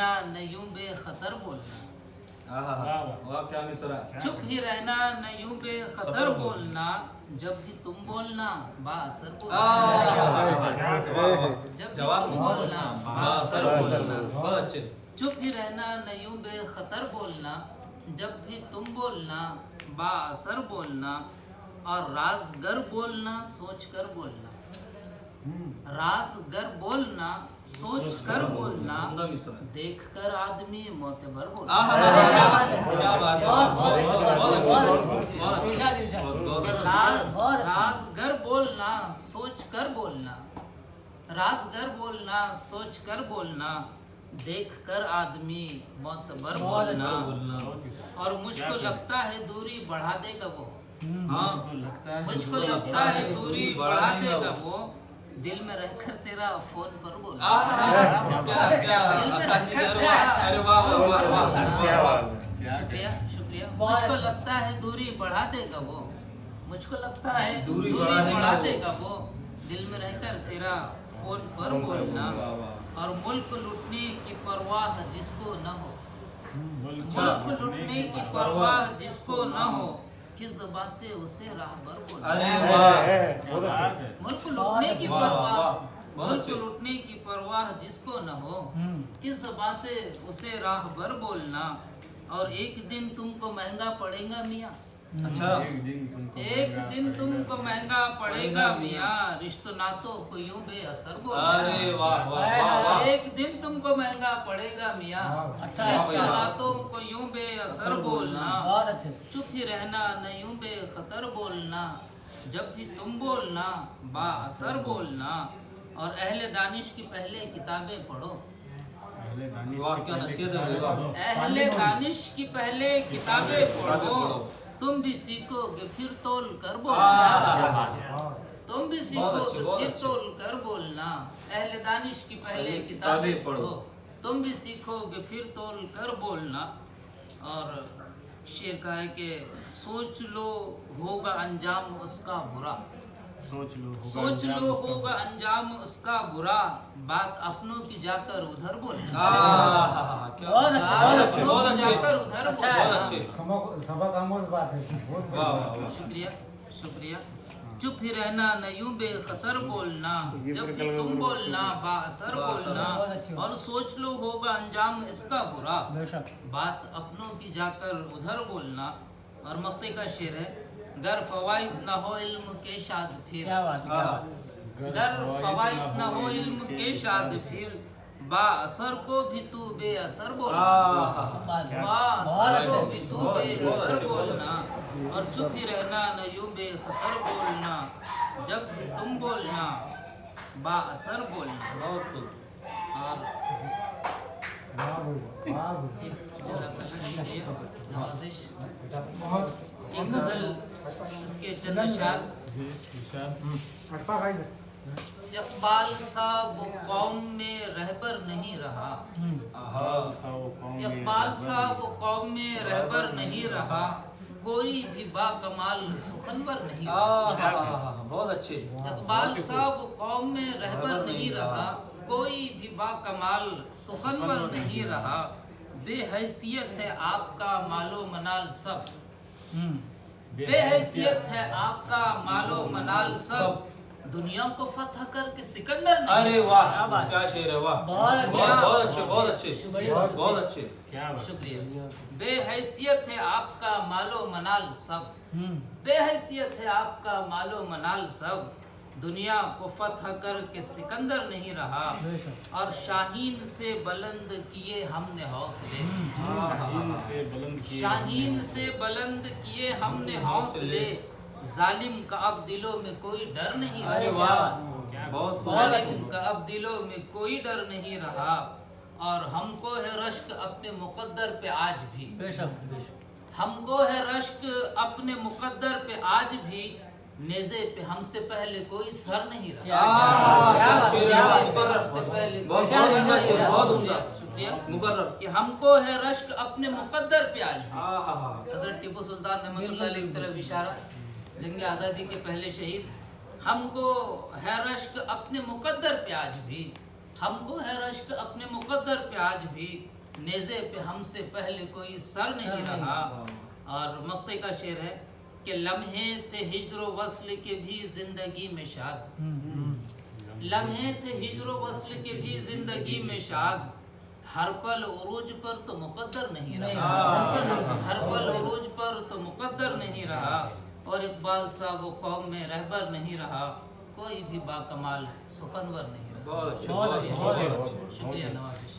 रहना न यूं बेखतर बोलना। वाह क्या मिसरा। चुप ही रहना न यूं बेखतर बोलना, जब भी तुम बोलना बाअसर बोलना। जब भी तुम बोलना बाअसर बोलना। बहुत अच्छे। चुप ही रहना न यूं बेखतर बोलना, जब भी तुम बोलना बाअसर बोलना। और राज़गर बोलना सोच कर बोलना। राज़गर बोलना सोच कर बोलना, देख कर आदमी मोतबर बोलना। राज़गर बोलना सोच कर बोलना। राज़गर बोलना सोच कर बोलना, देख कर आदमी मोतबर बोलना। और मुझको लगता है दूरी बढ़ा देगा वो। मुझको लगता है दूरी बढ़ा देगा वो, दिल में रहकर तेरा फोन पर बोलना। शुक्रिया शुक्रिया। मुझको लगता है दूरी बढ़ा देगा वो। मुझको लगता है दूरी बढ़ा देगा वो, दिल में रहकर तेरा फोन पर बोलना। और मुल्क लूटने की परवाह जिसको न हो। मुल्क लूटने की परवाह जिसको न हो, किस ज़बान से उसे राहबर बोलना। मुल्क लूटने की परवाह, मुल्क लूटने की परवाह जिसको न हो, किस ज़बान से उसे राहबर बोलना। और एक दिन तुमको महंगा पड़ेगा मियाँ। अच्छा। एक दिन तुमको महंगा पड़ेगा मियाँ, रिश्तों नातों को यूं बेअसर बोलना। एक दिन तुमको महंगा पड़ेगा मियाँ, रिश्तों नातों को यूं बेअसर बोलना। चुप ही रहना न यूं बेखतर बोलना, जब भी तुम बोलना बाअसर बोलना। और अहले दानिश की पहले किताबें पढ़ो। अहले दानिश की पहले किताबें पढ़ो, तुम भी सीखोगे फिर तोल कर बोलना। तुम भी सीखोगे फिर तोल कर बोलना। अहले दानिश की पहले किताबें पढ़ो, तुम भी सीखोगे फिर तोल कर बोलना। और शेर का है कि सोच लो होगा अंजाम उसका बुरा। सोच लो होगा अंजाम उसका बुरा, बात अपनों की जाकर उधर बोलना। जाकर उधर बोलना। शुक्रिया शुक्रिया। चुप ही रहना न यूं बेखतर बोलना, जब भी तुम बोलना बाअसर बोलना। और सोच लो होगा अंजाम इसका बुरा, बात अपनों की जाकर उधर बोलना। और मक्ते का शेर है, गर फवाइद न हो इल्म के शाद फिर। गर फवाइद न हो इल्म के शाद फिर, बाअसर को भी तू बेअसर बोलना। बाअसर को भी तू बेअसर बोलना। और चुप ही रहना न यूं बेखतर बोलना, जब भी तुम बोलना बाअसर बोलना। और नवाजिश एक गजल, इसके चंद अशआर। इकबाल सा वो कौम में रहबर नहीं रहा। इकबाल सा वो कौम में रहबर नहीं रहा, कोई भी बाकमाल सुखनवर नहीं रहा। बहुत अच्छे। इकबाल सा वो कौम में रहबर नहीं रहा, कोई भी बाकमाल सुखनवर नहीं रहा। बेहैसियत है आपका मालो मनाल सब। बेहैसियत है आपका मालो मनाल सब, दुनिया को फतह करके सिकंदर नहीं। अरे वाह क्या शेर है। वाह बहुत अच्छे बहुत अच्छे बहुत अच्छे। शुक्रिया। बेहैसियत है आपका मालो मनाल सब। बेहैसियत है आपका मालो मनाल सब, दुनिया को फतह करके सिकंदर नहीं रहा। और शाहीन से बुलंद किए हमने हौसले। शाहीन से बुलंद किए हमने हौसले, जालिम का अब दिलों में कोई डर नहीं रहा। जालिम का अब दिलों में कोई डर नहीं रहा। और हमको है रश्क अपने मुकद्दर पे आज भी। हमको है रश्क अपने मुकद्दर पे आज भी, नेज़े पे हमसे पहले कोई सर नहीं रहा। शुक्रिया कि हमको है रश्क अपने मुकद्दर पे आज भी। हजरत टीपू सुल्तान रहमतुल्लाह अलैह की तरफ इशारा, जंग आज़ादी के पहले शहीद। हमको है रश्क अपने मुकद्दर पे आज भी, हमको है रश्क अपने मुकद्दर पे आज भी, नेज़े पे हमसे पहले कोई सर नहीं रहा। और मक्ते का शेर है कि लम्हे थे हिज्र वस्ल के भी जिंदगी में शाद, लम्हे थे हिज्र वस्ल के भी जिंदगी में शाद, हर पल उरूज पर तो मुकद्दर नहीं रहा, हर पल उरूज पर तो मुकद्दर नहीं रहा। और इकबाल सा वो कौम में रहबर नहीं रहा, कोई भी बाकमाल सुखनवर नहीं रहा। बहुत अच्छे, बहुत अच्छे, बहुत अच्छे। शुक्रिया नवाज़िश।